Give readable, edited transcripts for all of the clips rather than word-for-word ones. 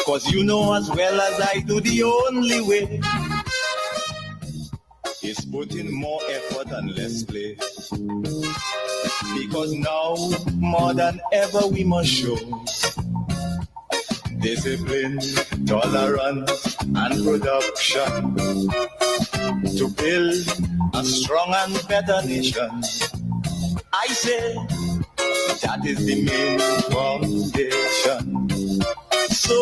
'Cause you know as well as I do, the only way is put in more effort and less play. Because now, more than ever, we must show discipline, tolerance, and production to build a strong and better nation. I say that is the main foundation. So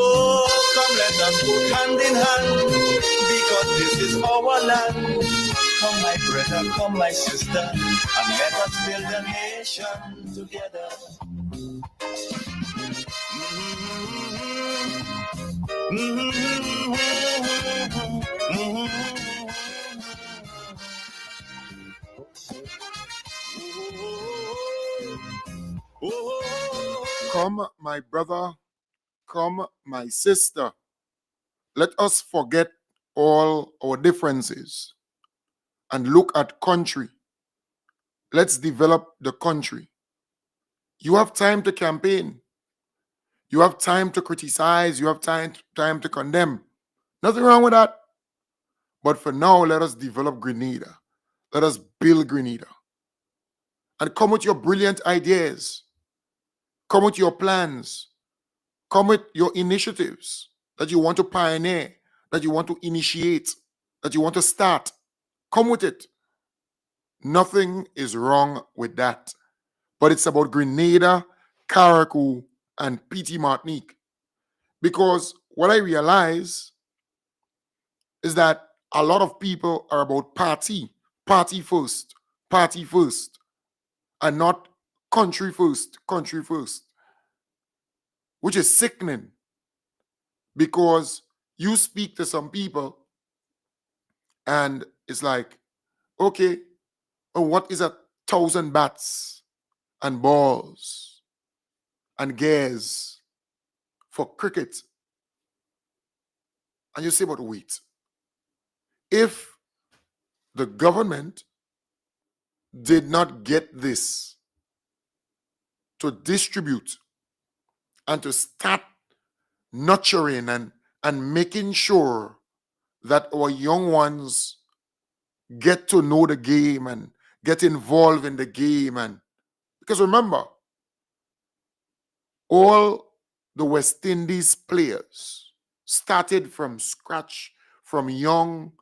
come, let us go hand in hand, because this is our land. Come, my brother, come, my sister, and let us build a nation together. Come, my brother, come, my sister. Let us forget all our differences and look at country. Let's develop the country. You have time to campaign. You have time to criticize. You have time to condemn. Nothing wrong with that. But for now, let us develop Grenada. Let us build Grenada. And come with your brilliant ideas. Come with your plans. Come with your initiatives that you want to pioneer, that you want to initiate, that you want to start. Come with it. Nothing is wrong with that. But it's about Grenada, Carriacou, and PT Martinique. Because what I realize is that a lot of people are about party first, and not country first, which is sickening. Because you speak to some people and it's like, okay, what is 1,000 bats and balls and gears for cricket? And you say, but wait, if the government did not get this to distribute and to start nurturing and making sure that our young ones get to know the game and get involved in the game. And because remember, all the West Indies players started from scratch, from young.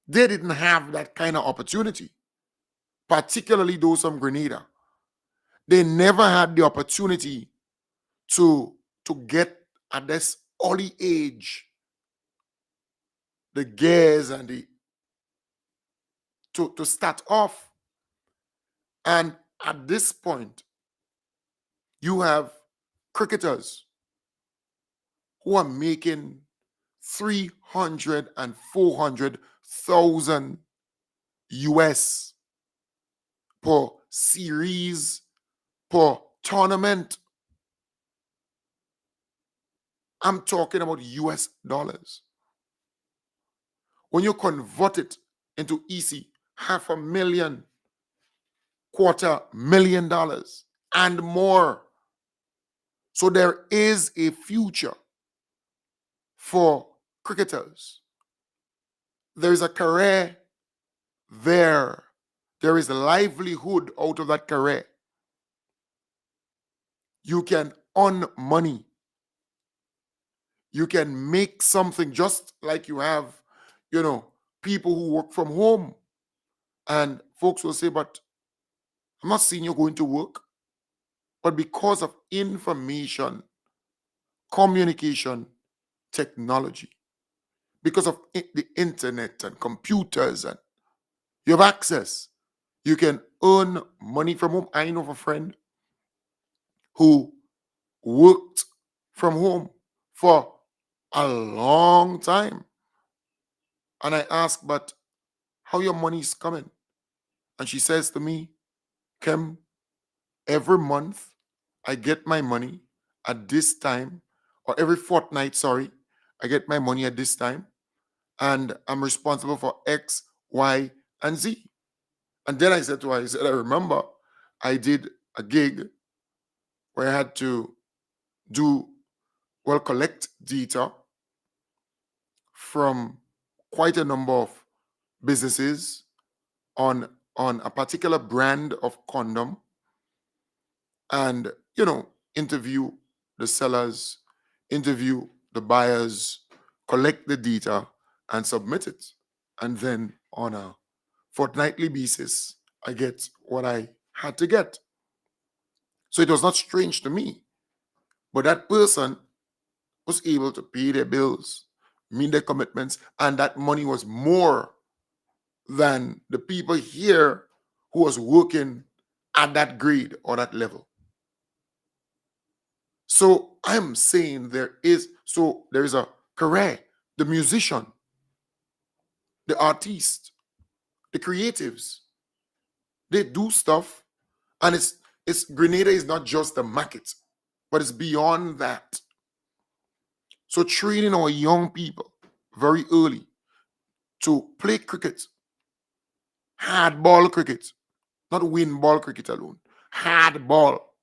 They didn't have that kind of opportunity, particularly those from Grenada. They never had the opportunity to get at this early age the gears and the to start off. And at this point, you have cricketers who are making 300 and 400,000 US per series, per tournament. I'm talking about US dollars. When you convert it into EC, $500,000, $250,000 and more. So there is a future for cricketers. There is a career there. There is a livelihood out of that career. You can earn money. You can make something just like you have, people who work from home. And folks will say, but I'm not seeing you going to work. But because of information, communication, technology, because of the internet and computers, and you have access, you can earn money from home. I know of a friend who worked from home for a long time. And I asked, but how your money is coming? And she says to me, Kim, every month I get my money at this time, or every fortnight, I get my money at this time, and I'm responsible for X, Y, and Z. And then I said to her, I remember I did a gig where I had to do will collect data from quite a number of businesses on a particular brand of condom, and interview the sellers, interview the buyers, collect the data, and submit it. And then on a fortnightly basis, I get what I had to get. So it was not strange to me. But that person was able to pay their bills, meet their commitments, and that money was more than the people here who was working at that grade or that level. So I'm saying there is a career, the musician, the artist, the creatives, they do stuff, and it's Grenada is not just the market, but it's beyond that. So training our young people very early to play cricket, hard ball cricket, not win ball cricket alone, hard ball,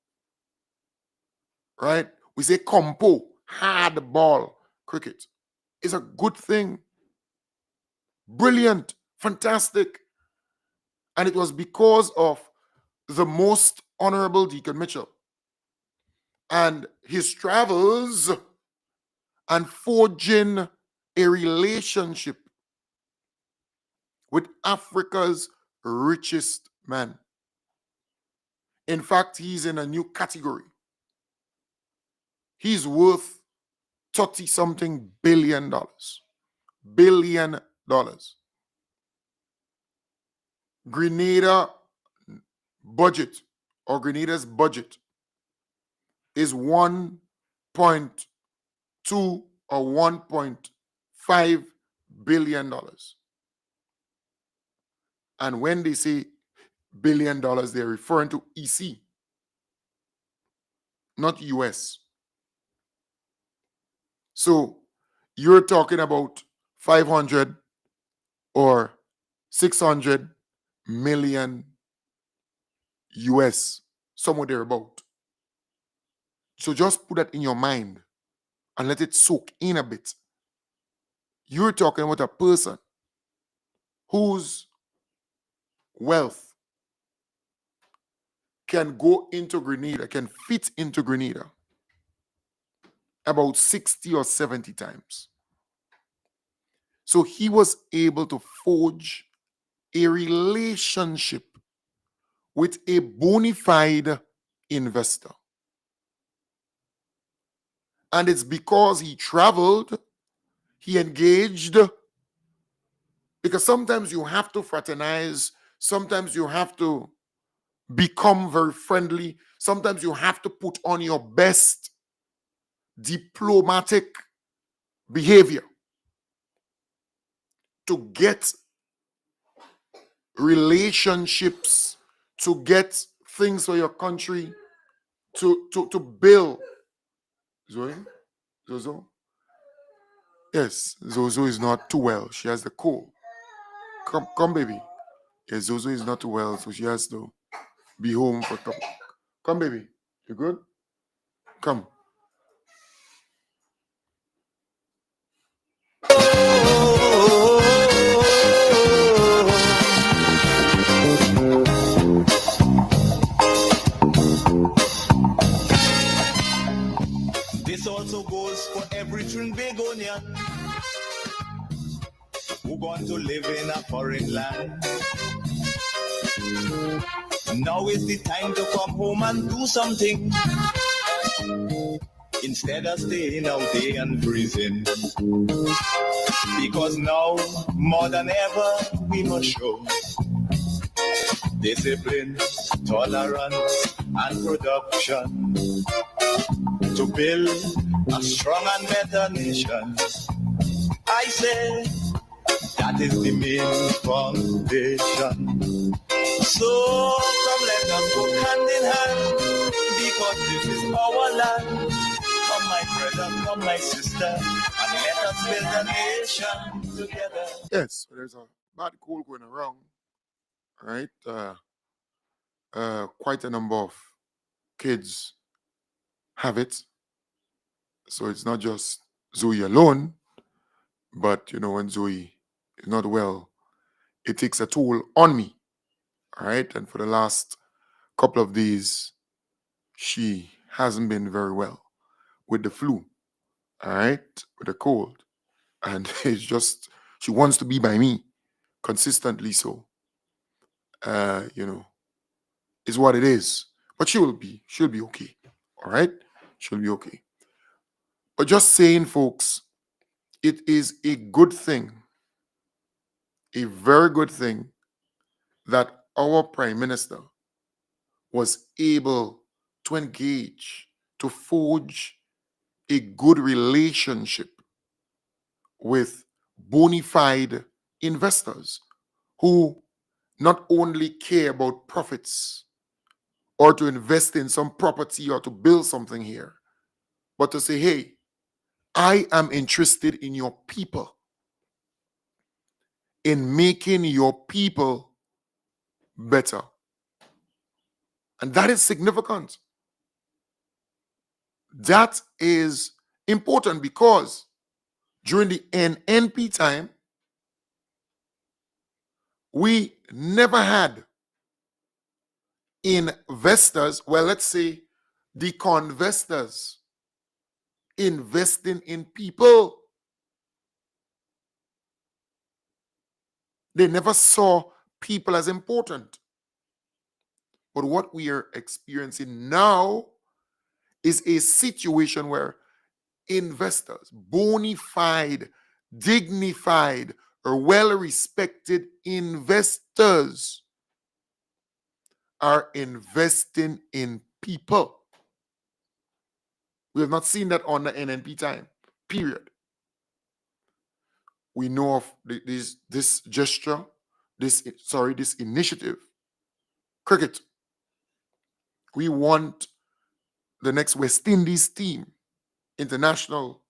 right? We say compo, hard ball cricket is a good thing. Brilliant, fantastic. And it was because of the most honorable Deacon Mitchell and his travels and forging a relationship with Africa's richest man. In fact, he's in a new category. He's worth 30 something billion dollars. Billion dollars. Grenada budget or Grenada's budget is 1.2 or 1.5 billion dollars. And when they say billion dollars, they're referring to EC, not US. So you're talking about 500 or 600 million US, somewhere thereabout. So just put that in your mind and let it soak in a bit. You're talking about a person whose wealth can go into Grenada, can fit into Grenada about 60 or 70 times. So he was able to forge a relationship with a bona fide investor. And it's because he traveled, he engaged, because sometimes you have to fraternize, sometimes you have to become very friendly, sometimes you have to put on your best diplomatic behavior to get relationships, to get things for your country, to build. Zoe? Zozo? Yes, Zozo is not too well. She has the cold. Come, baby. Yes, Zozo is not too well, so she has to be home for a couple. Come, baby. You good? Come. This also goes for every Trinbagonian who want to live in a foreign land. Now is the time to come home and do something instead of staying out there and freezing. Because now, more than ever, we must show discipline, tolerance, and production to build a strong and better nation. I say that is the main foundation. So come let us go hand in hand, because this is our land. Come my brother, come my sister, and let us build a nation together. Yes, so there's a bad cold going around, right? Quite a number of kids have it. So it's not just Zoe alone, but when Zoe is not well, it takes a toll on me. All right. And for the last couple of days, she hasn't been very well with the flu. All right. With a cold. And it's just, she wants to be by me consistently. So, you know, is what it is. But she'll be okay. All right. She'll be okay. But just saying, folks, it is a good thing, a very good thing that our prime minister was able to engage, to forge a good relationship with bona fide investors who not only care about profits or to invest in some property or to build something here, but to say, hey, I am interested in your people, in making your people better. And that is significant. That is important because during the NNP time, we never had investors, well, let's say the convestors, investing in people. They never saw people as important. But what we are experiencing now is a situation where investors, bona fide, dignified, or well respected investors are investing in people. We have not seen that on the NNP time, period. We know of this gesture, this initiative. Cricket. We want the next West Indies team, international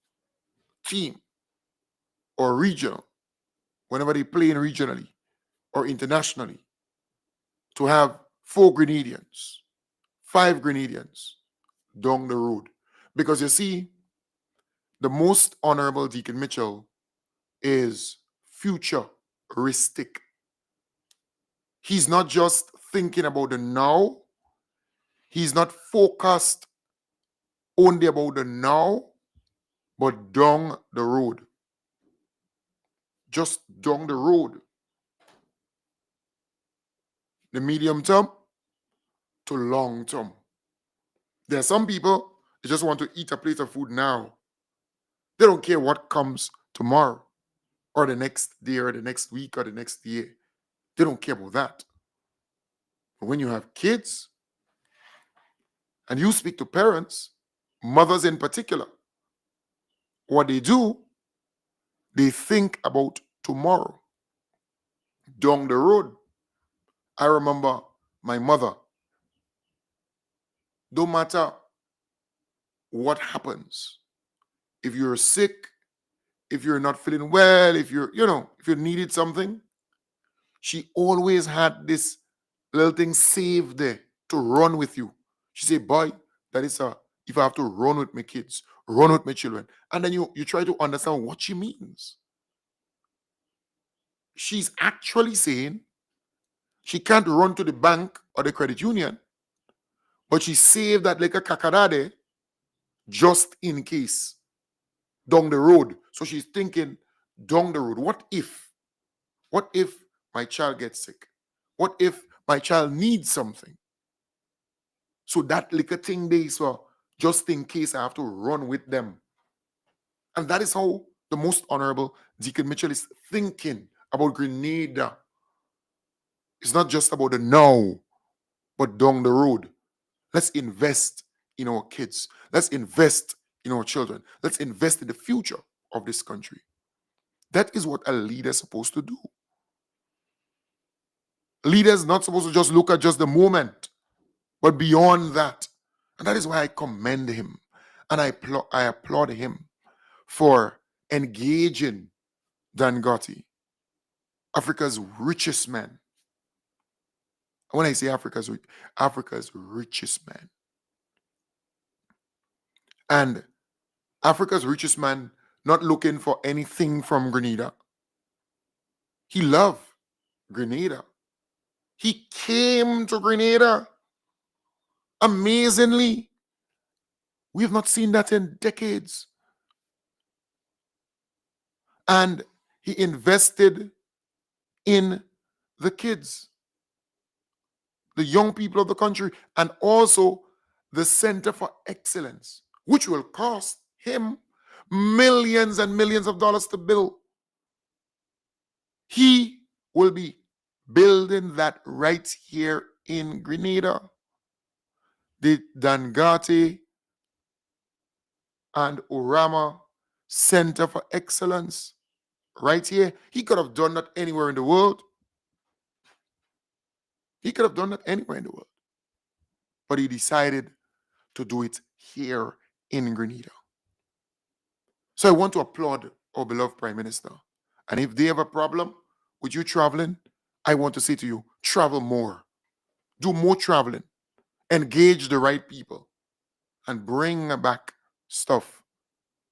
team, or regional, whenever they play in regionally or internationally, to have 4 Grenadians, 5 Grenadians down the road. Because you see, the most honorable Deacon Mitchell is futuristic. He's not just thinking about the now. He's not focused only about the now, but down the road. Just down the road. The medium term to long term. There are some people that just want to eat a plate of food now. They don't care what comes tomorrow or the next day or the next week or the next year. They don't care about that. But when you have kids and you speak to parents, mothers in particular, what they do, they think about tomorrow, down the road. I remember my mother, no matter what happens, if you're sick, if you're not feeling well, if if you needed something, she always had this little thing saved there to run with you. She said, boy, that is if I have to run with my kids, run with my children. And then you try to understand what she means. She's actually saying she can't run to the bank or the credit union, but she saved that like a kakarade just in case down the road. So she's thinking down the road, what if my child gets sick? What if my child needs something? So that little thing they saw, just in case I have to run with them. And that is how the most honorable Deacon Mitchell is thinking about Grenada. It's not just about the now, but down the road. Let's invest in our kids. Let's invest in our children. Let's invest in the future of this country. That is what a leader is supposed to do. Leaders not supposed to just look at just the moment, but beyond that. And that is why I commend him and I applaud him for engaging Dangote, Africa's richest man. When I say Africa's richest man. And Africa's richest man, not looking for anything from Grenada. He loved Grenada. He came to Grenada. Amazingly, we have not seen that in decades. And he invested in the kids, the young people of the country, and also the Center for Excellence, which will cost him millions and millions of dollars to build. He will be building that right here in Grenada. The Dangate and Orama Center for Excellence right here. He could have done that anywhere in the world. He could have done that anywhere in the world. But he decided to do it here in Grenada. So I want to applaud our beloved Prime Minister. And if they have a problem with you traveling, I want to say to you, travel more. Do more traveling. Engage the right people. And bring back stuff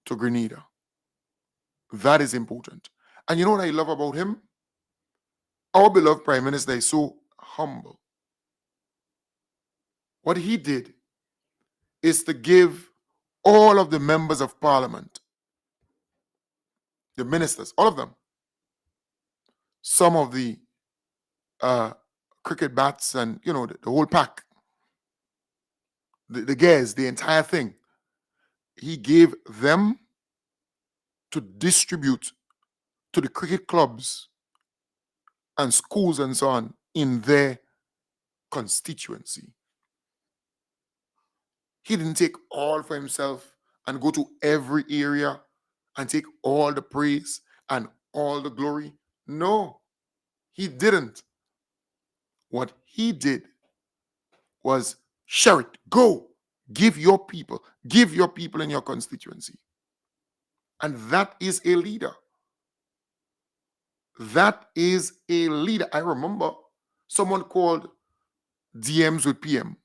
to Grenada. That is important. And you know what I love about him? Our beloved Prime Minister is so humble. What he did is to give all of the members of parliament, the ministers, all of them, some of the cricket bats and, you know, the whole pack, the gears, the entire thing. He gave them to distribute to the cricket clubs and schools and so on in their constituency. He didn't take all for himself and go to every area and take all the praise and all the glory. No, he didn't. What he did was share it, go, give your people in your constituency. And that is a leader. That is a leader. I remember someone called DMs with PM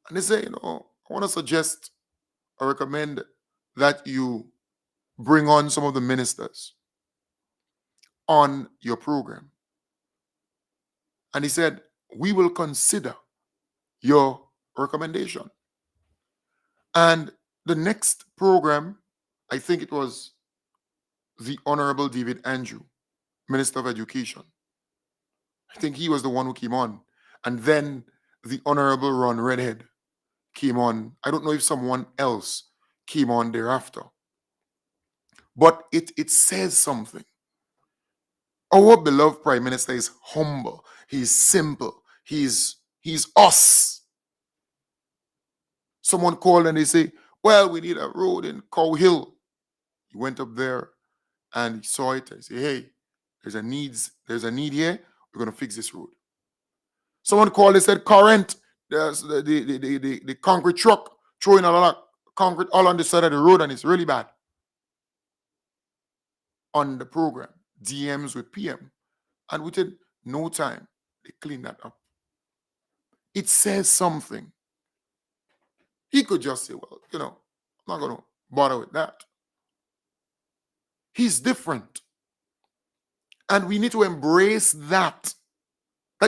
and they say, you know, I want to suggest or recommend that you bring on some of the ministers on your program. And he said, we will consider your recommendation. And the next program, I think it was the Honorable David Andrew, Minister of Education. I think he was the one who came on. And then the Honorable Ron Redhead came on. I don't know if someone else came on thereafter. But it says something. Our beloved Prime Minister is humble. He's simple. He's us. Someone called and they say, well, we need a road in Cow Hill. He went up there and he saw it and said, hey, there's a need here. We're going to fix this road. Someone called and said, current, there's the concrete truck throwing a lot of concrete all on the side of the road and it's really bad. On the program, DMs with PM. And within no time, they cleaned that up. It says something. He could just say, well, you know, I'm not going to bother with that. He's different. And we need to embrace that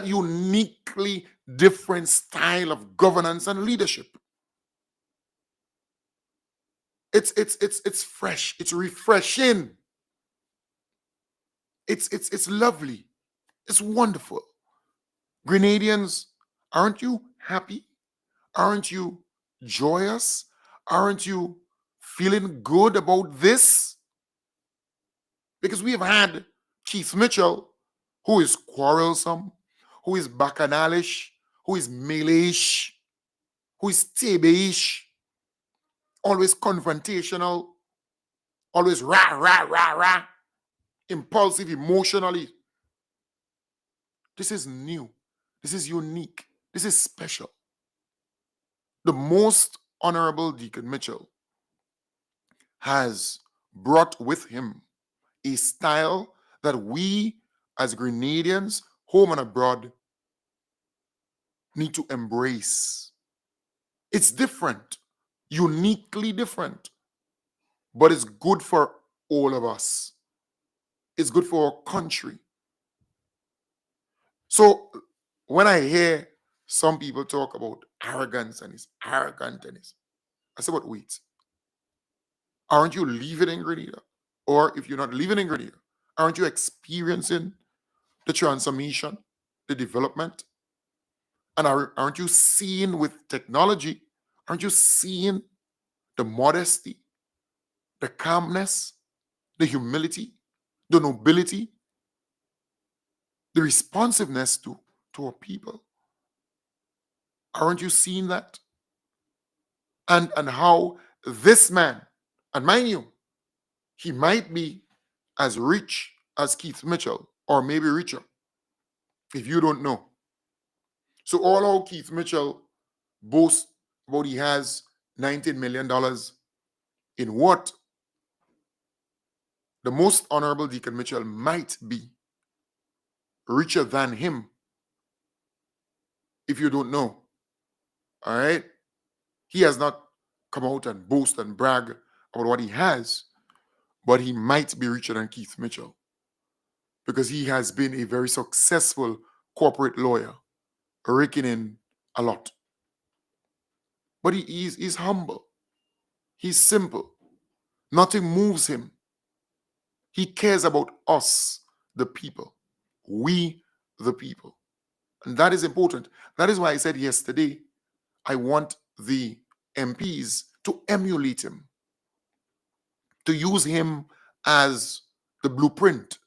uniquely different style of governance and leadership. It's fresh. It's refreshing. It's lovely. It's wonderful. Grenadians, aren't you happy? Aren't you joyous? Aren't you feeling good about this? Because we have had Keith Mitchell, who is quarrelsome, who is bacchanalish, who is malish, who is tebeish, always confrontational, always rah, rah, rah, rah, impulsive emotionally. This is new. This is unique. This is special. The most Honorable Deacon Mitchell has brought with him a style that we as Grenadians, home and abroad, need to embrace. It's different, uniquely different. but it's good for all of us. It's good for our country. So when I hear some people talk about arrogance and it's arrogant and it's, I say, but wait, aren't you living in Grenada? Or if you're not living in Grenada, aren't you experiencing the transformation, the development? And aren't you seeing with technology, aren't you seeing the modesty, the calmness, the humility, the nobility, the responsiveness to our people? Aren't you seeing that? And how this man, and mind you, he might be as rich as Keith Mitchell, or maybe richer, if you don't know. So all how Keith Mitchell boasts about he has $19 million in what the most honorable Deacon Mitchell might be richer than him, if you don't know. All right? He has not come out and boast and brag about what he has, but he might be richer than Keith Mitchell because he has been a very successful corporate lawyer, raking in a lot. But he's humble. He's simple. Nothing moves him. He cares about us, the people. We, the people. And that is important. That is why I said yesterday, I want the MPs to emulate him, to use him as the blueprint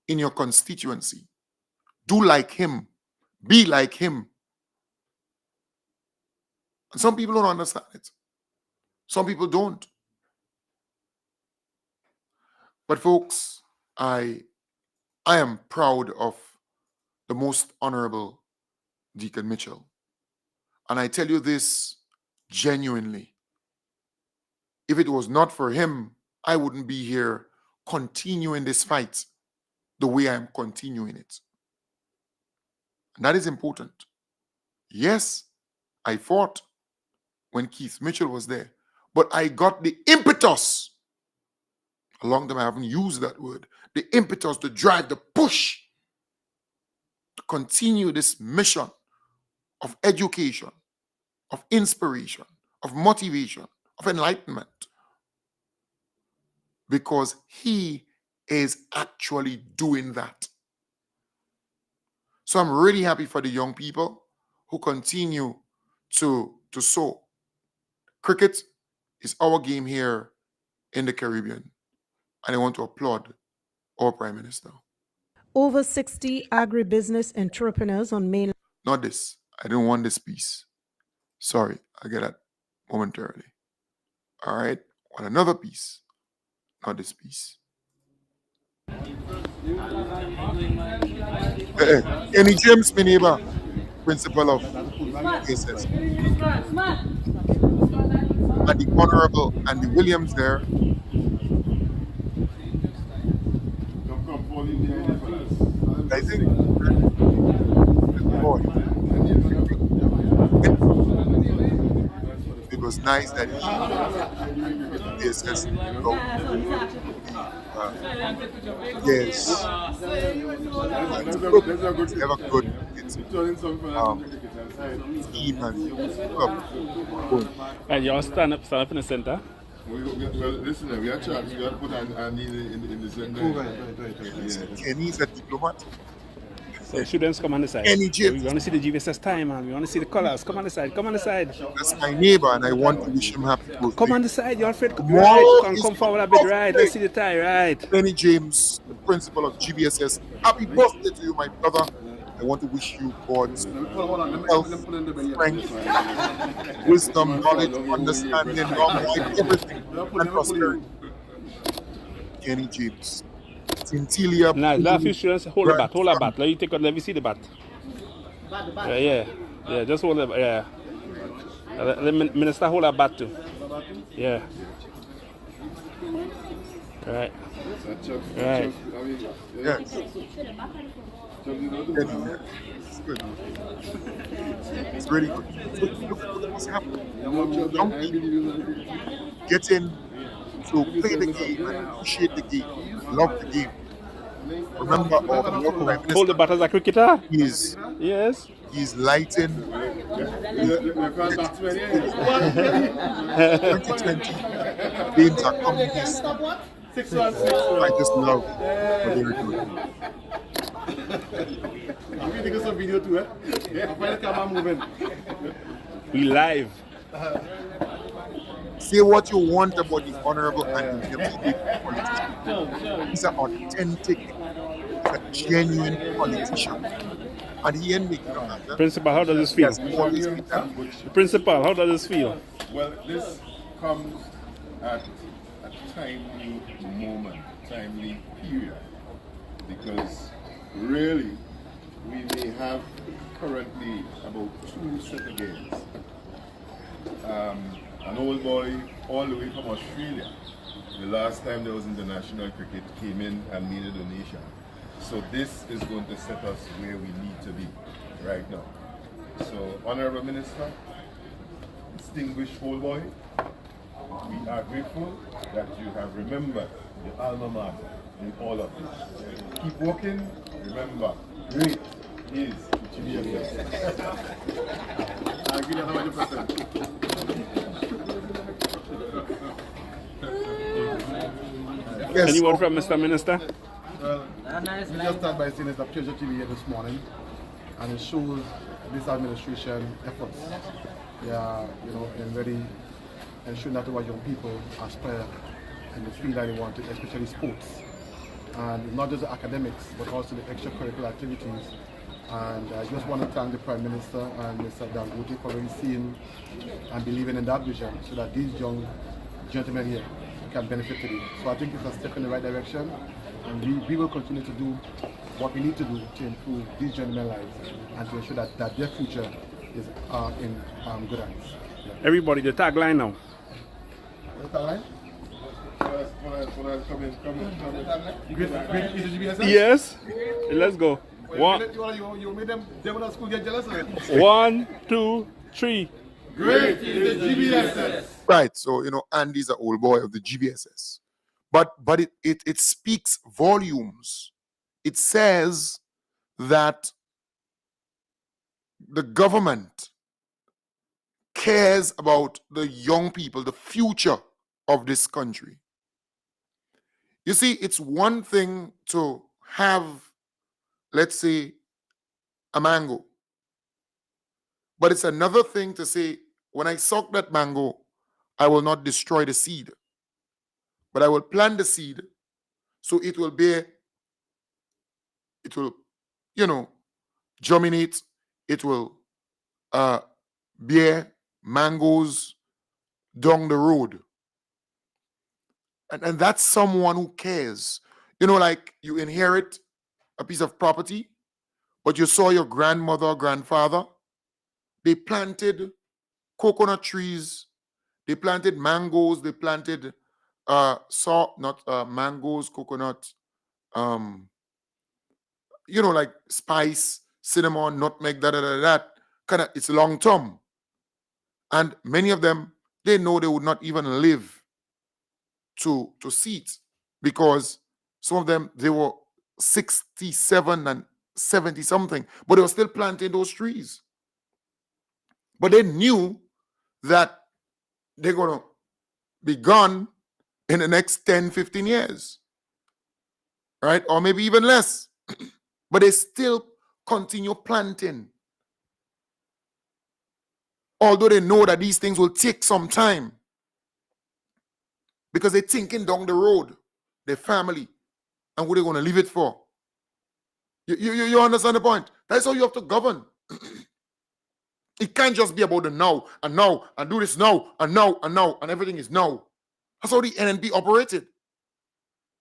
in your constituency. Do like him. Be like him. And some people don't understand it. Some people don't. But folks, I am proud of the most honorable Deacon Mitchell. And I tell you this genuinely. If it was not for him, I wouldn't be here continuing this fight the way I'm continuing it. And that is important. Yes, I fought when Keith Mitchell was there, but I got the impetus. Along them, I haven't used that word. The impetus, the drive, the push to continue this mission of education, of inspiration, of motivation, of enlightenment. Because he is actually doing that. So I'm really happy for the young people who continue to sow. Cricket is our game here in the Caribbean. And I want to applaud our Prime Minister. Over 60 agribusiness entrepreneurs on mainland. Not this. I don't want this piece. Sorry, I'll get that momentarily. All right. Want another piece. Not this piece. Any James, my neighbor, principal of ASS. And the Honorable Andy Williams there. I think boy, it was nice that he ASS. Yes. Never good. It's team and And you all stand up in the center. Listen, we are charged. We have to put our knee in the center. Kenny's a diplomat. So students come on the side. Any James. We want to see the GVSS time, and we want to see the colors. Come on the side. Come on the side. That's my neighbor, and I want to wish him happy birthday. Come on the side. You're afraid. More Right. is Come forward a bit. Right. birthday. Let's see the tie. Right. Kenny James, the principal of GVSS. Happy birthday to you, my brother. I want to wish you God's health, strength, wisdom, knowledge, understanding, long life, everything, and prosperity. Kenny James. Tintilia. Nice. Last few students, hold the bat. Hold the bat. Let you take. Let me see the bat. Yeah. Just hold the. Yeah. Let the minister hold that bat too. Yeah. Right. Right. Yes. It's good. It's really good. Look at what's happening. Young people getting So play the game and appreciate the game. Love the game. Remember, our Prime Hold the Minister bat as a cricketer. is Yes. he's lighting We're going back to 2020. Games are coming east. I just love what they're doing. We take some video too, eh? Yeah. Find the camera moving. We live. Say what you want about the Honorable Andy Gibbs, the big politician. He's an authentic, a genuine politician. And he ain't making no matter. Principal, how does this He feel? has always been that good. Principal, how does this feel? Well, this comes at a timely moment, timely period, because really we may have currently about 2 certificates. An old boy all the way from Australia, the last time there was international cricket, came in and made a donation. So this is going to set us where we need to be right now. So, Honorable Minister, distinguished old boy, we are grateful that you have remembered the alma mater in all of this. Keep working. Remember, great is GBSS. I agree 100%. Yes, Anyone from Mr. Minister? Well, we just start by saying it's a pleasure to be here this morning, and it shows this administration efforts. They are, in very ensuring that our young people aspire in the field that they want, especially sports, and not just the academics, but also the extracurricular activities. And I just want to thank the Prime Minister and Mr. Dangote for really seeing and believing in that vision, so that these young gentlemen here can benefit today. So I think it's a step in the right direction, and we will continue to do what we need to do to improve these gentlemen's lives and to ensure that their future is in good hands. Yeah. Everybody, the tagline now. What's that line? Come in. Great is the GBSS? Yes. Let's go. One, You made them at school get jealous of it. 1, 2, 3. Great is the GBSS. right. So Andy's an old boy of the GBSS, but it speaks volumes. It says that the government cares about the young people, the future of this country. You see, it's one thing to have, let's say, a mango, but it's another thing to say, when I suck that mango, I will not destroy the seed, but I will plant the seed so it will bear, it will, germinate, it will bear mangoes down the road. And that's someone who cares. Like you inherit a piece of property, but you saw your grandmother or grandfather, they planted coconut trees, they planted mangoes, they planted mangoes, coconut, like spice, cinnamon, nutmeg, that. Kind of, it's long term. And many of them, they know they would not even live to see it, because some of them, they were 67 and 70 something, but they were still planting those trees. But they knew that they're going to be gone in the next 10, 15 years, right? Or maybe even less. But they still continue planting. Although they know that these things will take some time, because they're thinking down the road, their family, and who they're going to leave it for. You understand the point? That's how you have to govern. It can't just be about the now, and do this now, and everything is now. That's how the NNP operated.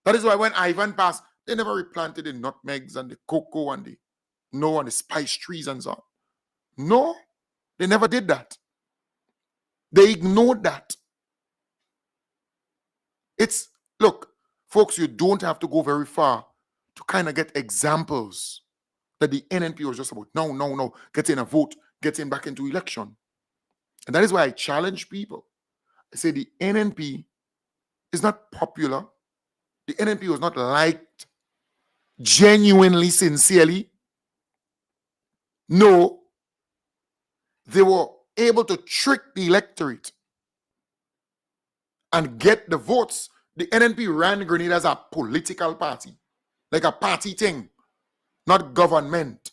That is why when Ivan passed, they never replanted the nutmegs and the cocoa and the spice trees and so on. No, they never did that. They ignored that. Look, folks, you don't have to go very far to kind of get examples that the NNP was just about no, get in a vote, get in back into election. And that is why I challenge people. I say the NNP It's not popular. The NNP was not liked genuinely, sincerely. No, they were able to trick the electorate and get the votes. The NNP ran Grenada as a political party, like a party thing, not government,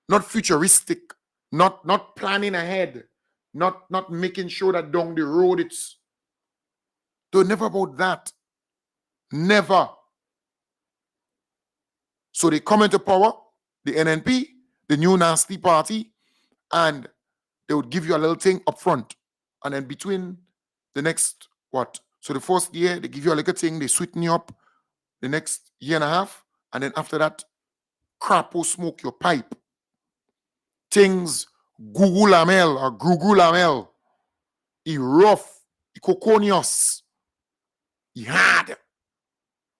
not futuristic, not planning ahead, not making sure that down the road it's. They were never about that. Never. So they come into power, the NNP, the new nasty party, and they would give you a little thing up front. And then between the next, what? So the first year, they give you a little thing, they sweeten you up. The next year and a half, and then after that, crap will smoke your pipe. Things, Google Lamel or Google Lamel. He rough, he coconious, he hard.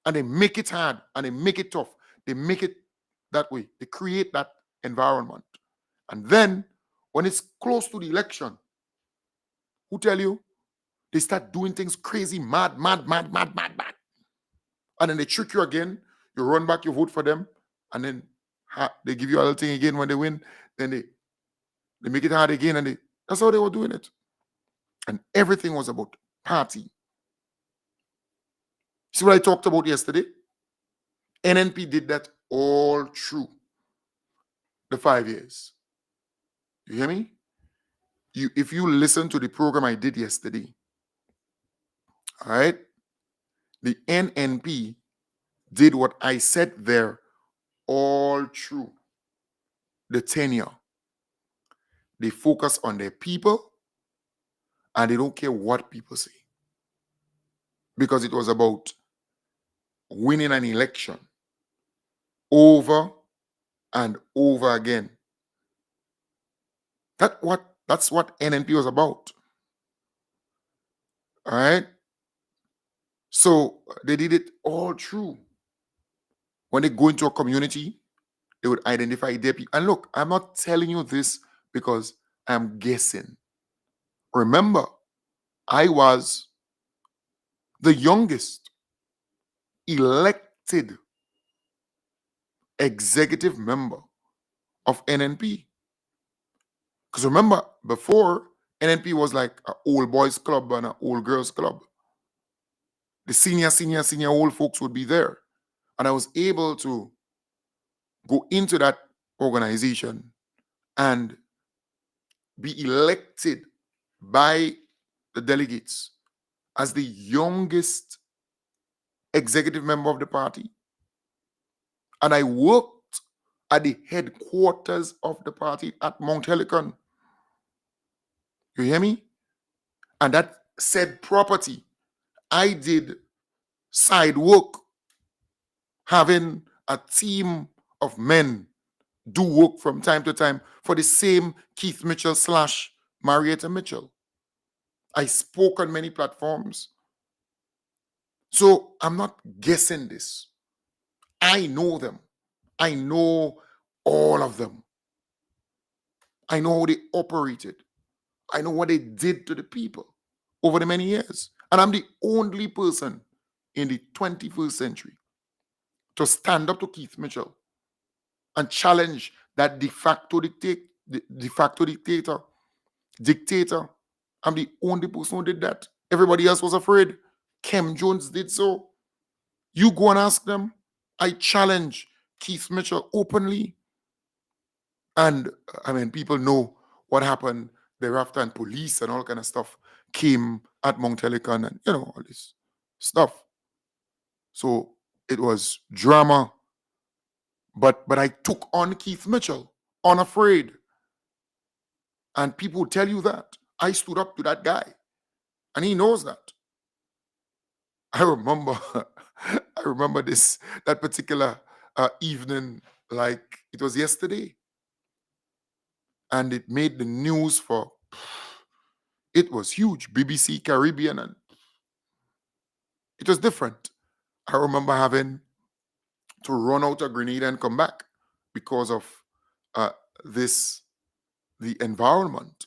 And they make it hard, and they make it tough. They make it that way. They create that environment. And then, when it's close to the election, who tell you? They start doing things crazy, mad. And then they trick you again. You run back, you vote for them. And then they give you a little thing again when they win. Then they make it hard again. And that's how they were doing it. And everything was about party. See what I talked about yesterday? NNP did that all through the 5 years. You hear me? If you listen to the program I did yesterday, all right, the NNP did what I said there all through the tenure. They focus on their people and they don't care what people say. Because it was about winning an election over and over again. That's what NNP was about. All right? So they did it all through. When they go into a community, they would identify their people. And look, I'm not telling you this because I'm guessing. Remember, I was the youngest elected executive member of NNP. Because remember, before, NNP was like an old boys club and an old girls club. The senior old folks would be there. And I was able to go into that organization and be elected by the delegates as the youngest executive member of the party. And I worked at the headquarters of the party at Mount Helicon. You hear me? And that said property, I did side work, having a team of men do work from time to time for the same Keith Mitchell / Marietta Mitchell. I spoke on many platforms. So I'm not guessing this. I know them. I know all of them. I know how they operated. I know what they did to the people over the many years. And I'm the only person in the 21st century to stand up to Keith Mitchell and challenge that de facto dictator. I'm the only person who did that. Everybody else was afraid. Kem Jones did so. You go and ask them. I challenge Keith Mitchell openly. And I mean, people know what happened thereafter, and police and all kind of stuff came at Mount Helicon and, all this stuff. So it was drama. But I took on Keith Mitchell, unafraid. And people will tell you that. I stood up to that guy. And he knows that. I remember that particular evening like it was yesterday. And it made the news it was huge, BBC Caribbean, and it was different. I remember having to run out of Grenada and come back because of the environment.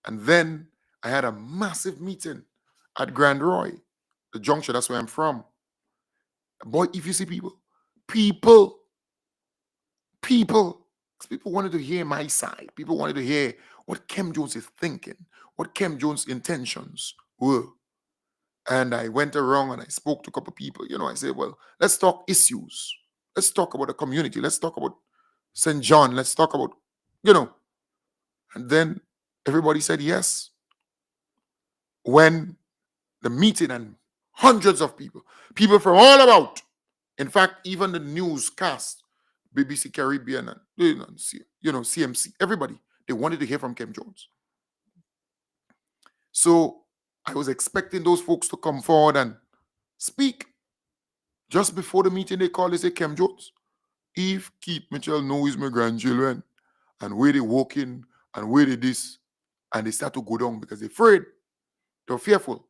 And then I had a massive meeting at Grand Roy the junction, that's where I'm from. Boy, if you see people wanted to hear my side. People wanted to hear what Kem Jones is thinking, what Kem Jones' intentions were. And I went around and I spoke to a couple of people. You know, I said, well, let's talk issues. Let's talk about the community. Let's talk about St. John. Let's talk about, you know. And then everybody said yes. When the meeting and hundreds of people from all about, in fact, even the newscast, BBC Caribbean and CMC, everybody, they wanted to hear from Kem Jones. So I was expecting those folks to come forward and speak. Just before the meeting, they called, they say, Kem Jones, if Keith Mitchell knows my grandchildren and where they walking and where they this, and they start to go down because they're afraid, they're fearful,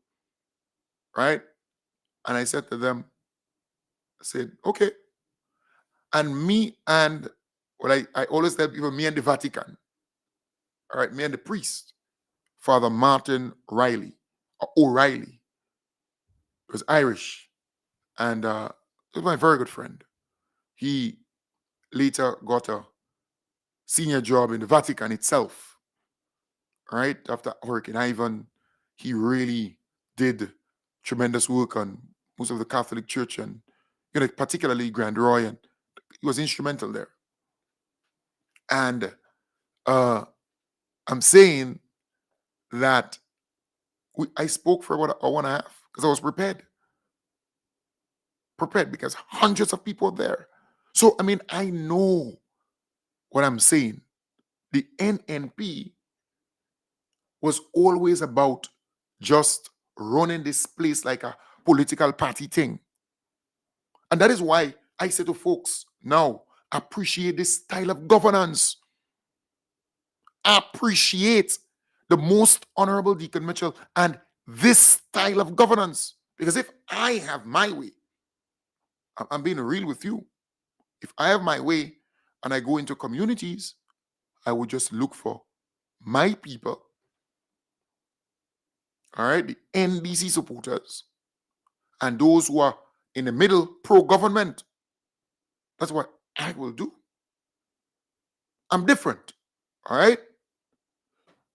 right? And I said to them, I said, okay. And me and, well, I always tell people, me and the Vatican, all right, me and the priest, Father Martin Riley, or O'Reilly, was Irish, and he was my very good friend. He later got a senior job in the Vatican itself, right? After Hurricane Ivan, he really did tremendous work on most of the Catholic Church and, particularly Grand Roy, and he was instrumental there. And I'm saying that I spoke for about an hour and a half because I was prepared because hundreds of people were there. So, I mean, I know what I'm saying. The NNP was always about just running this place like a political party thing. And that is why I say to folks now, appreciate this style of governance. Appreciate the most honorable Deacon Mitchell and this style of governance. Because if I have my way, I'm being real with you. If I have my way and I go into communities, I would just look for my people, all right, the NDC supporters, and those who are in the middle, pro-government. That's what I will do. I'm different, all right?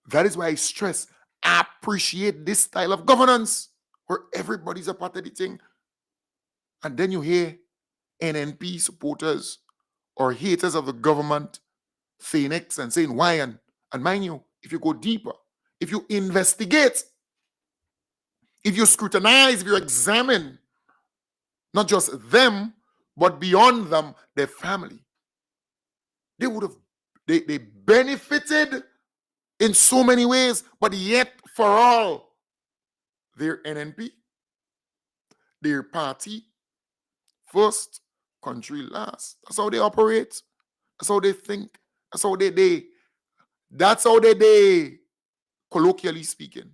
That is why I stress, appreciate this style of governance where everybody's a part of the thing. And then you hear NNP supporters or haters of the government saying X and saying Y. And mind you, if you go deeper, if you investigate, if you scrutinize, if you examine, not just them, but beyond them, their family, they would have, they benefited in so many ways, but yet for all, their NNP, their party first, country last. That's how they operate. That's how they think. That's how they colloquially speaking.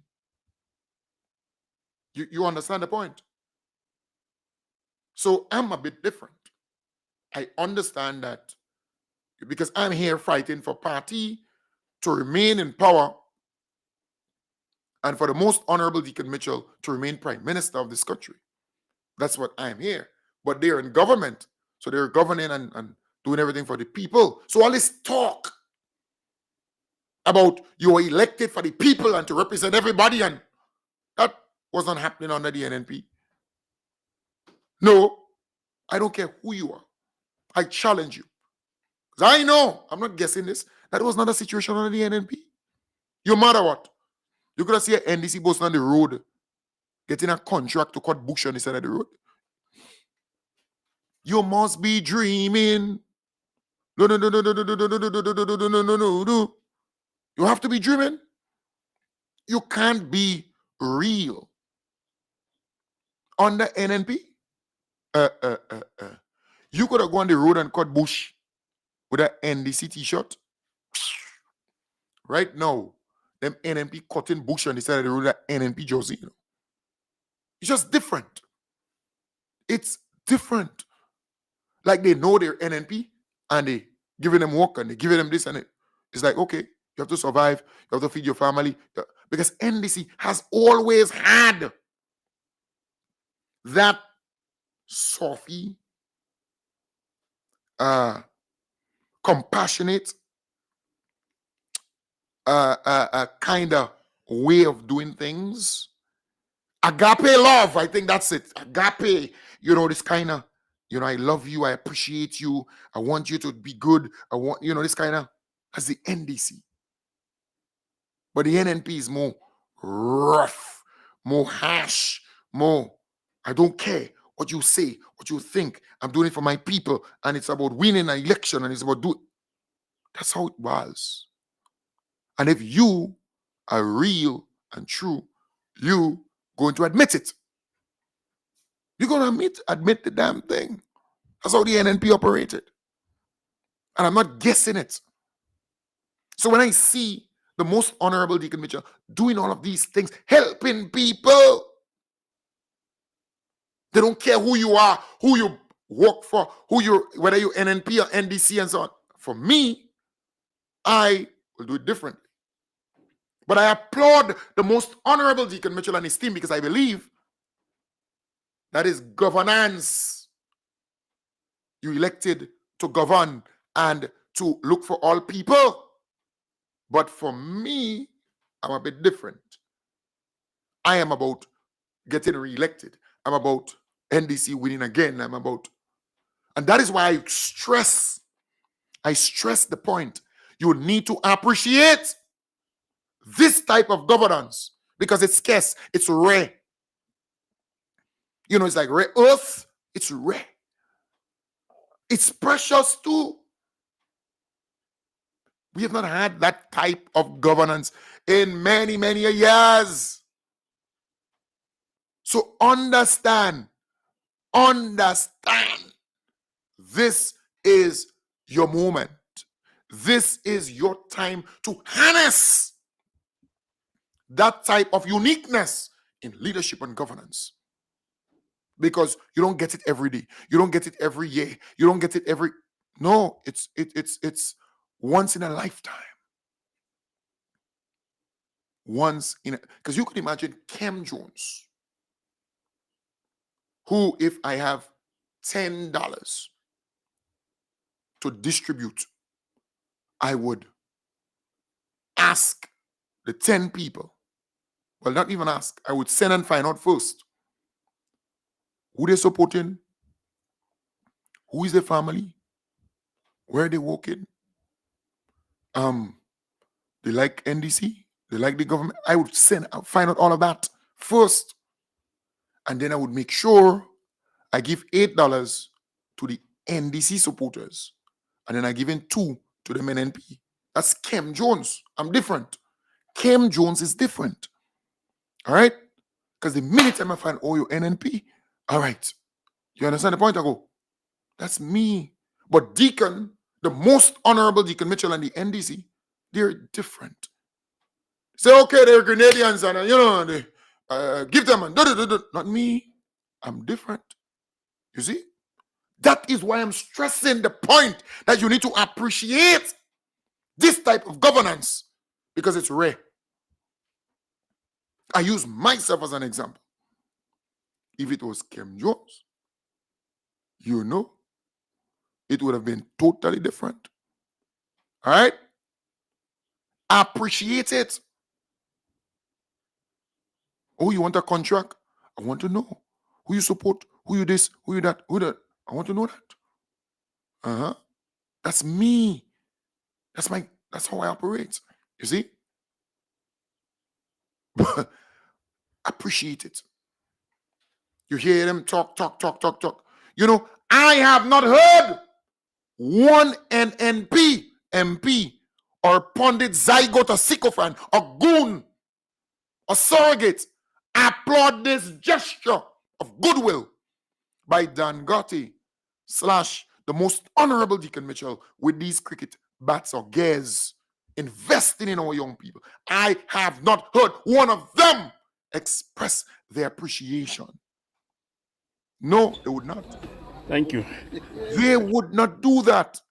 You understand the point? So I'm a bit different. I understand that because I'm here fighting for party to remain in power and for the most honorable Deacon Mitchell to remain prime minister of this country. That's what I'm here. But they're in government, so they're governing and doing everything for the people. So all this talk about you are elected for the people and to represent everybody, and that wasn't happening under the NNP. No, I don't care who you are. I challenge you. Because I know, I'm not guessing this, that was not a situation under the NNP. No matter what. You could have seen an NDC boss on the road getting a contract to cut bush on the side of the road. You must be dreaming. No. You have to be dreaming. You can't be real. Under NNP, you could have gone the road and cut bush with an NDC t-shirt. Right now, them NNP cutting bush on the side of the road with an NNP jersey. It's just different. It's different. Like they know they're NNP and they giving them work and they giving them this and it. It's like, okay, you have to survive. You have to feed your family. Because NDC has always had that softy, compassionate, kind of way of doing things. Agape love, I think that's it. Agape, this kind of, I love you, I appreciate you, I want you to be good. I want, this kind of, as the NDC. But the NNP is more rough, more harsh, more, I don't care what you say, what you think. I'm doing it for my people. And it's about winning an election, and it's about doing. That's how it was. And if you are real and true, you going to admit it. You're going to admit the damn thing. That's how the NNP operated. And I'm not guessing it. So when I see the most honorable Deacon Mitchell doing all of these things, helping people, they don't care who you are, who you work for, whether you're NNP or NDC and so on. For me, I will do it differently. But I applaud the most honorable Deacon Mitchell and his team, because I believe that is governance. You elected to govern and to look for all people. But for me, I'm a bit different. I am about getting re-elected. I'm about NDC winning again. And that is why I stress the point. You need to appreciate this type of governance, because it's scarce, it's rare. It's like rare earth, it's rare. It's precious too. We have not had that type of governance in many, many years. So understand. This is your moment. This is your time to harness that type of uniqueness in leadership and governance. Because you don't get it every day. You don't get it every year. You don't get it every. No, it's once in a lifetime. Because you could imagine Kem Jones, who, if I have $10 to distribute, I would ask the 10 people. Well, not even ask. I would send and find out first who they're supporting, who is their family, where they working. They like NDC, they like the government. I would find out all of that first. And then I would make sure I give $8 to the NDC supporters. And then I give in 2 to the NNP. That's Kem Jones. I'm different. Kem Jones is different. All right? Because the minute I find, you're NNP, all right. You understand the point I go? That's me. But Deacon, the most honorable Deacon Mitchell and the NDC, they're different. Say, okay, they're Grenadians and, they give them and not me. I'm different. You see? That is why I'm stressing the point that you need to appreciate this type of governance, because it's rare. I use myself as an example. If it was Kem Jones, it would have been totally different. All right? Appreciate it. Oh, you want a contract? I want to know who you support, who you this, who you that, who that. I want to know that. That's me. That's how I operate. You see? Appreciate it. You hear them talk. I have not heard one NNP MP or pundit zygote or sycophant or goon or surrogate applaud this gesture of goodwill by Dan Gotti / the most honorable Deacon Mitchell with these cricket bats or gears investing in our young people. I have not heard one of them express their appreciation. No, they would not. Thank you. They would not do that.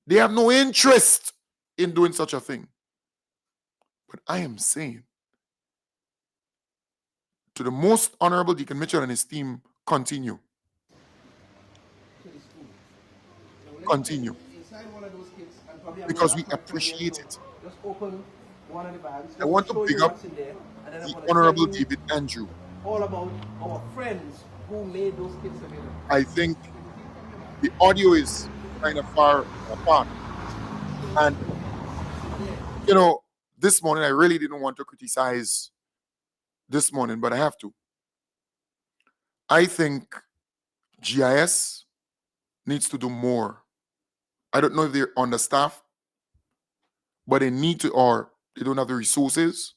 They have no interest in doing such a thing. But I am saying to the most honorable Deacon Mitchell and his team, continue. Continue. Inside one of those kits, and probably I'm Because not we correct from here, appreciate so it. just open one of the bags. I Just want to to show big you up what's in there, and then I'm the going to Honorable tell you David Andrew. all about our friends who made those kits available. I think the audio is kind of far apart. And, you know, this morning I really didn't want to criticize this morning, but I have to. I think GIS needs to do more. I don't know if they're understaffed, but they need to, or they don't have the resources.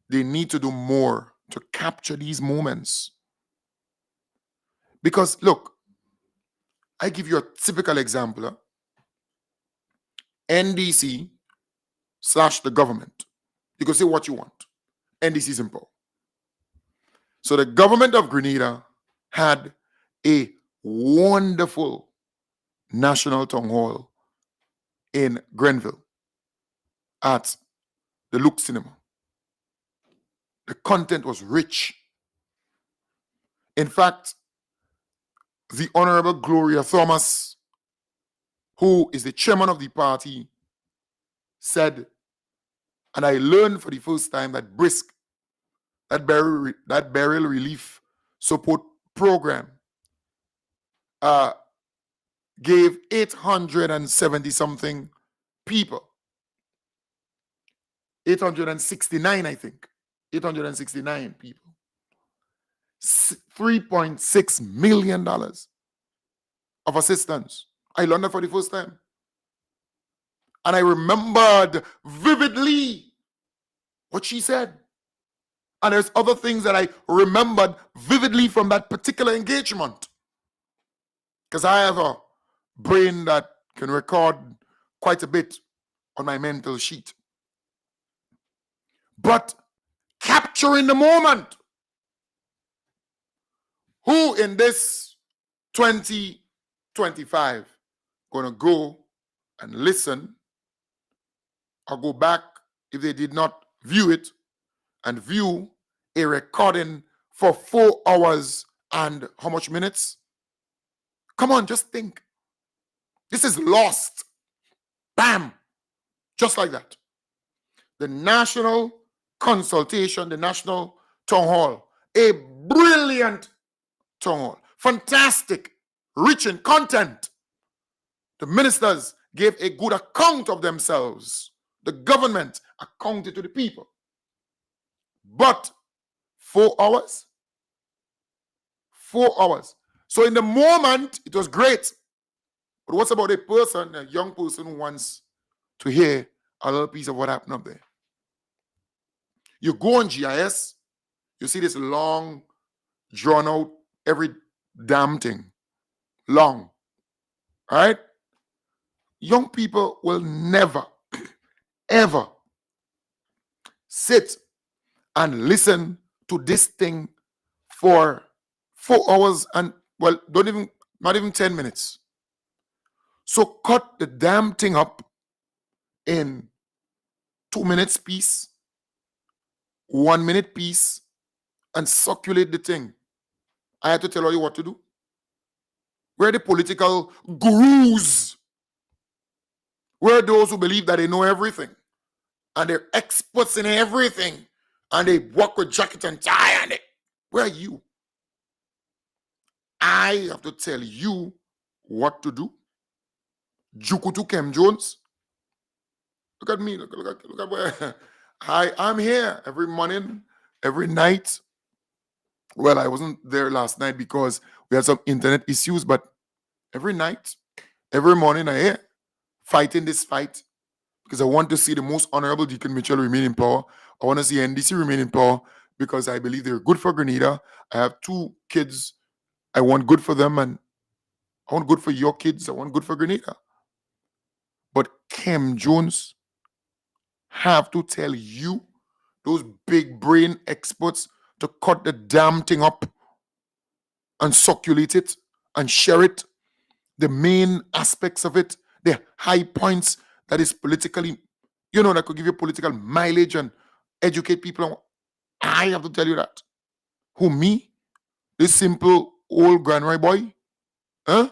They need to do more to capture these moments. Because look, I give you a typical example. NDC / the government. You can say what you want. NDC is in power. So the government of Grenada had a wonderful national town hall in Grenville at the Look Cinema. The content was rich. In fact, the Honorable Gloria Thomas, who is the chairman of the party, said, and I learned for the first time that BRISC, that burial relief support program, gave 870 something people. 869, I think. 869 people. $3.6 million of assistance. I learned that for the first time. And I remembered vividly what she said. And there's other things that I remembered vividly from that particular engagement. Because I have a brain that can record quite a bit on my mental sheet. But capturing the moment. Who in this 2025 gonna go and listen or go back if they did not view it and view a recording for 4 hours and how much minutes? Come on, just think. This is lost. Bam! Just like that. The national consultation, the national town hall, a brilliant town hall, fantastic, rich in content. The ministers gave a good account of themselves. The government accounted to the people. But 4 hours? 4 hours. So in the moment, it was great. But what's about a person, a young person who wants to hear a little piece of what happened up there? You go on GIS, you see this long, drawn out, every damn thing. Long. All right? Young people will never, ever sit and listen to this thing for 4 hours and, well, not even 10 minutes. So cut the damn thing up in 2 minutes piece, 1 minute piece, and circulate the thing. I had to tell you what to do. Where are the political gurus? Where are those who believe that they know everything? And they're experts in everything. And they walk with jacket and tie and where are you? I have to tell you what to do. Jukutu Kem Jones. Look at me. Look at where I'm here every morning, every night. Well, I wasn't there last night because we had some internet issues, but every night, every morning I here fighting this fight because I want to see the most honorable Deacon Mitchell remain in power. I want to see NDC remain in power because I believe they're good for Grenada. I have 2 kids. I want good for them, and I want good for your kids. I want good for Grenada. But Kem Jones have to tell you, those big brain experts, to cut the damn thing up and circulate it and share it. The main aspects of it, the high points that is politically, that could give you political mileage and educate people. I have to tell you that. Who, me? This simple old Granroy boy, huh?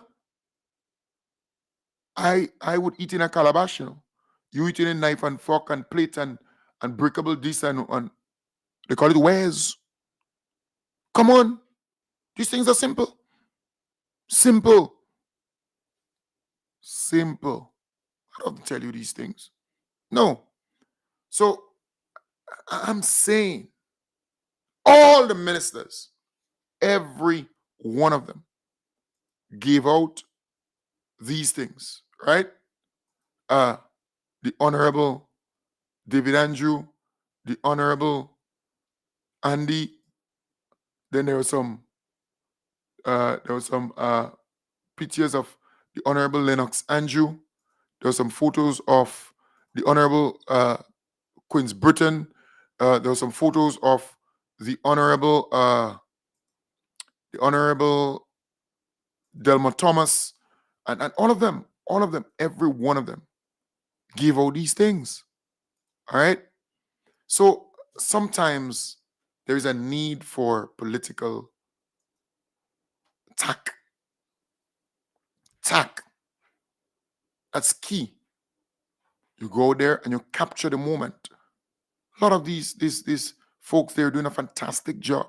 I would eat in a calabash, you know. You eat in a knife and fork and plate and breakable this and they call it wares. Come on. These things are simple. Simple. Simple. I don't tell you these things. No. So I'm saying all the ministers, every one of them gave out these things, right? The Honorable David Andrew, the Honorable Andy. Then there was some pictures of the Honorable Lennox Andrew. There were some photos of the Honorable Queen's Britain. There were some photos of the Honorable Delma Thomas, and all of them, every one of them gave out these things. All right. So sometimes there is a need for political tact. That's key. You go there and you capture the moment. A lot of these folks, they're doing a fantastic job.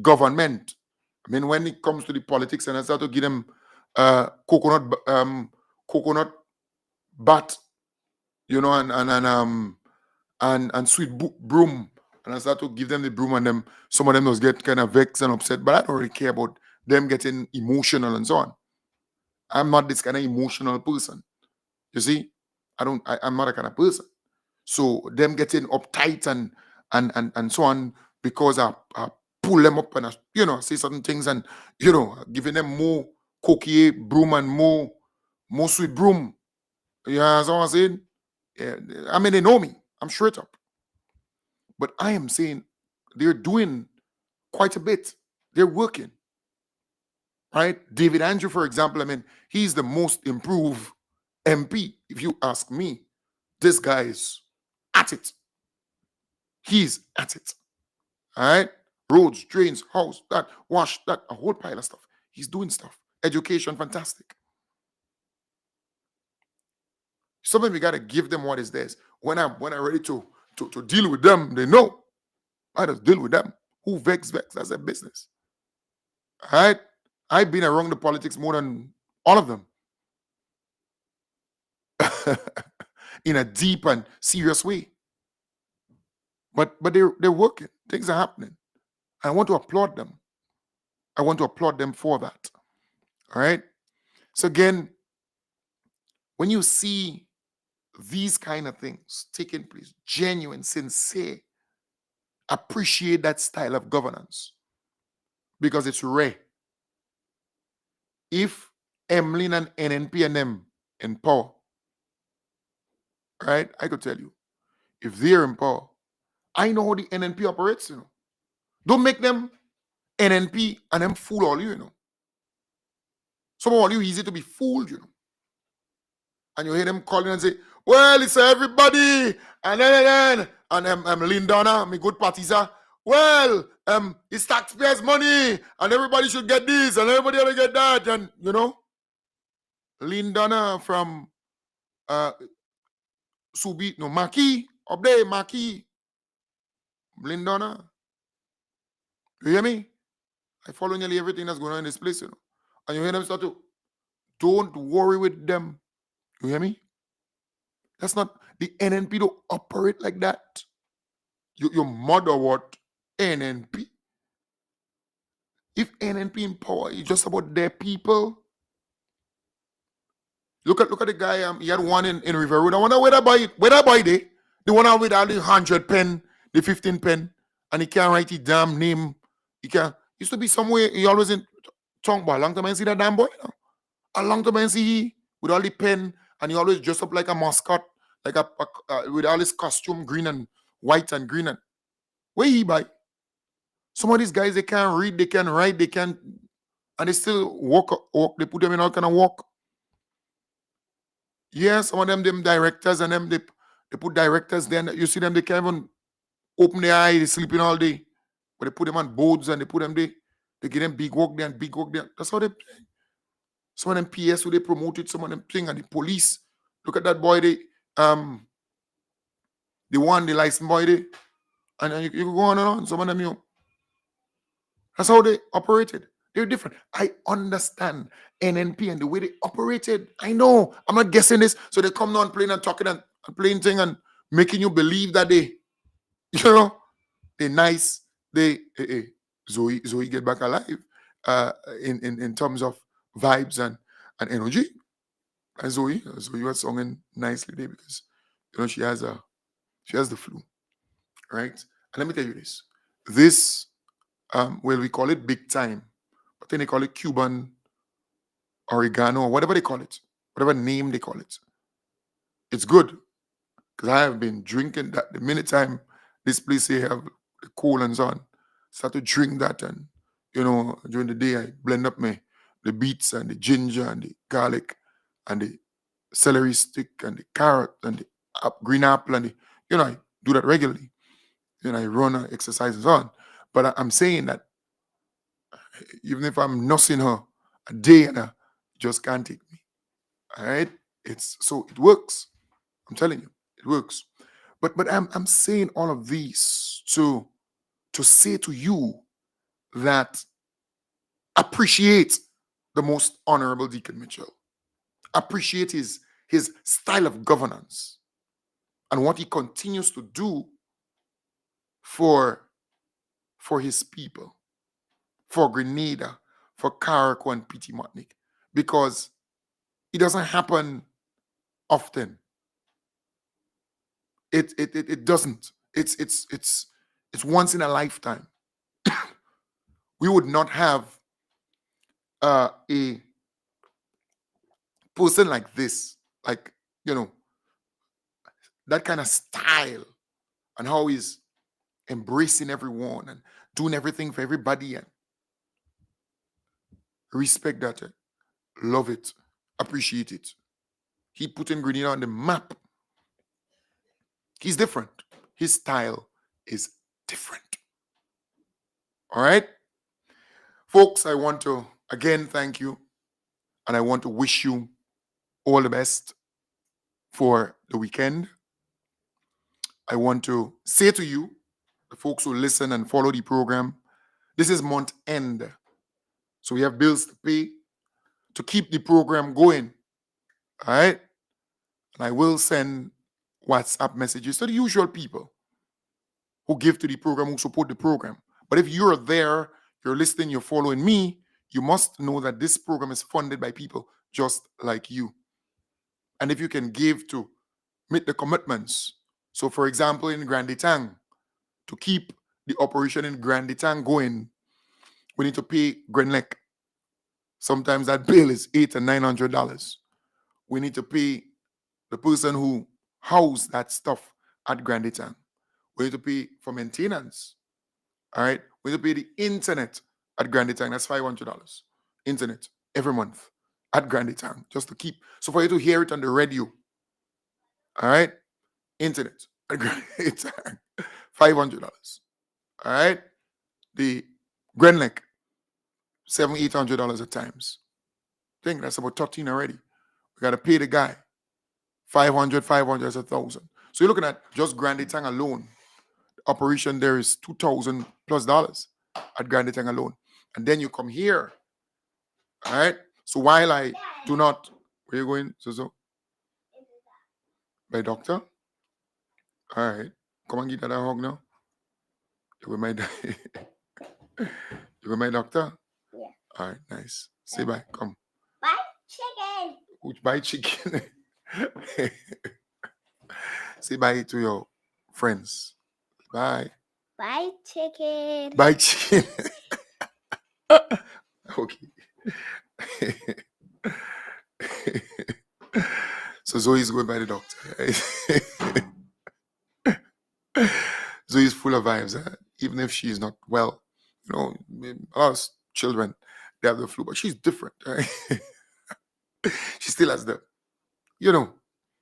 Government. I mean, when it comes to the politics, and I start to give them coconut bat, you know, and sweet broom, and I start to give them the broom, and them some of them those get kind of vexed and upset, but I don't really care about them getting emotional and so on. I'm not this kind of emotional person. You see, I'm not a kind of person. So them getting uptight and so on because I pull them up and I, you know, say certain things and, you know, giving them more coquille broom and more sweet broom. You know what I'm saying? Yeah, I mean, they know me. I'm straight up. But I am saying they're doing quite a bit. They're working. Right? David Andrew, for example, I mean, he's the most improved MP. If you ask me, this guy is at it. He's at it. All right? Roads, drains, house, that, wash, that, a whole pile of stuff. He's doing stuff. Education, fantastic. Sometimes we got to give them what is theirs. When I'm ready to deal with them, they know. I just deal with them. Who vex, that's their business. All right? I've been around the politics more than all of them. In a deep and serious way. But they're working. Things are happening. I want to applaud them. I want to applaud them for that. All right? So again, when you see these kind of things taking place, genuine, sincere, appreciate that style of governance because it's rare. If Emlyn and NNP and them in power, right, I could tell you, if they're in power, I know how the NNP operates, you know. Don't make them NNP and them fool all you know. Some of all you easy to be fooled, you know. And you hear them calling and say, well, it's everybody, and then Lindana, my good partisan, well, it's taxpayers' money, and everybody should get this, and everybody ought to get that, and, you know, Lindana from Subi, no, Maki, up there, Maki, Lindana. You hear me? I follow nearly everything that's going on in this place, you know. And you hear them start to, don't worry with them. You hear me? That's not, the NNP don't operate like that. Your mother what? NNP. If NNP in power is just about their people. Look at the guy, he had one in River Road. I wonder where that boy they? The one with all the 100 pen, the 15 pen, and he can't write his damn name. He can't. Used to be somewhere, he always in tongue, but a long time I see that damn boy. You know? A long time I see he with all the pen, and he always dressed up like a mascot, like with all his costume, green and white and green. And where he buy? Some of these guys, they can't read, they can't write, they can't, and they still walk. They put them in all kind of walk. Yeah, some of them directors and them, they put directors there, and you see them, they can't even open their eye, they sleeping all day. But they put them on boards and they put them there. They get them big work there and big work there. That's how they play. Some of them PS who they promoted, some of them thing, and the police. Look at that boy, the one, the license boy, and you can go on and on. Some of them, that's how they operated. They're different. I understand NNP and the way they operated. I know. I'm not guessing this. So they come down playing and talking and playing thing and making you believe that they're nice. Zoe get back alive in terms of vibes and energy. And Zoe was singing nicely there because she has the flu, right? And let me tell you this. This we call it big time, but then they call it Cuban oregano or whatever they call it, whatever name they call it. It's good because I have been drinking that the minute time this place here have the colons on, start to drink that, and during the day I blend up the beets and the ginger and the garlic and the celery stick and the carrot and the green apple and I do that regularly. I run exercises on. But I'm saying that even if I'm nursing her a day and her just can't take me. All right? It works. I'm telling you, it works. But I'm saying all of these to say to you that appreciate the most honorable Deacon Mitchell. Appreciate his style of governance and what he continues to do for his people, for Grenada, for Carriacou and Petit Martinique, because it doesn't happen often. It doesn't. It's once in a lifetime. We would not have a person like this, that kind of style, and how he's embracing everyone and doing everything for everybody, and respect that, love it, appreciate it. He put in Grenada on the map. He's different. His style is different. All right? Folks, I want to again thank you, and I want to wish you all the best for the weekend. I want to say to you, the folks who listen and follow the program, this is month end. So we have bills to pay to keep the program going. All right? And I will send WhatsApp messages to the usual people who give to the program, who support the program. But if you're there, you're listening, you're following me, you must know that this program is funded by people just like you. And if you can give to meet the commitments. So, for example, in Grandetang, to keep the operation in Grandetang going, we need to pay Grenlec. Sometimes that bill is $800 and $900. We need to pay the person who housed that stuff at Grandetang. We need to pay for maintenance. All right? We need to pay the internet at Grandetang. That's $500. Internet every month at Grandetang, just to keep. So for you to hear it on the radio, all right? Internet at Grandetang, $500. All right? The Grenlec, $700-800 at times. I think that's about 13 already. We got to pay the guy $500 is $1,000. So you're looking at just Grandetang alone. The operation there is $2,000+ at Grandetang alone. And then you come here. All right? So while I do not, where you going, Suzo? By doctor? All right. Come and get that hug now. You with my you with my doctor? Yeah. All right, nice. Say bye. Come. Bye, chicken. Bye, chicken. Say bye to your friends. Bye. Bye, chicken. Bye, chicken. Okay. So Zoe's going by the doctor. Zoe's full of vibes, even if she's not well. A lot of children, they have the flu, but she's different. Right? She still has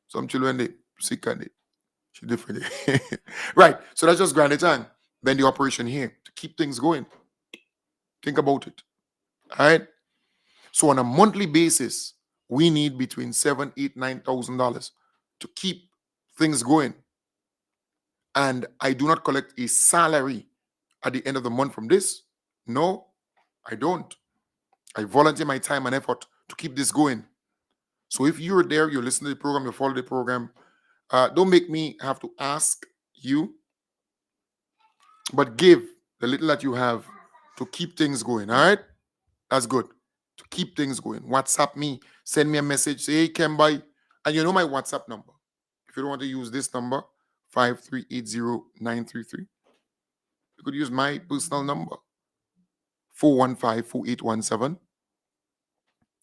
some children, they sick and she's different. Right. So that's just Grandetang. Then the operation here to keep things going. Think about it. All right. So on a monthly basis, we need between $7,000, $8,000, $9,000 to keep things going. And I do not collect a salary at the end of the month from this. No, I don't. I volunteer my time and effort to keep this going. So if you're there, you listen to the program, you follow the program, don't make me have to ask you, but give the little that you have to keep things going. All right? That's good. To keep things going. WhatsApp me, send me a message, say, hey, Kembai, and you know my WhatsApp number. If you don't want to use this number, 5380933, you could use my personal number, 415-4817.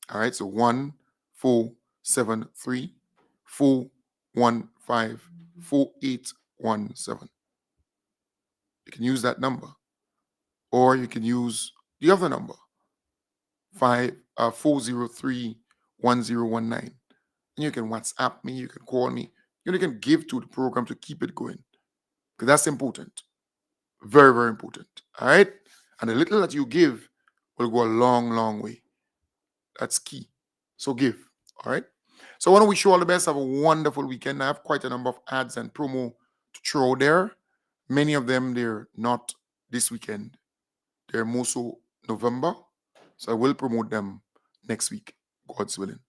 All right, so 1473-415-4817. You can use that number. Or you can use the other number, 403-1019. And you can WhatsApp me, you can call me, you can give to the program to keep it going. Because that's important. Very, very important. All right? And the little that you give will go a long, long way. That's key. So give. All right? So I want to wish you all the best. Have a wonderful weekend. I have quite a number of ads and promo to throw there. Many of them, they're not this weekend. They're more so November. So I will promote them next week, God's willing.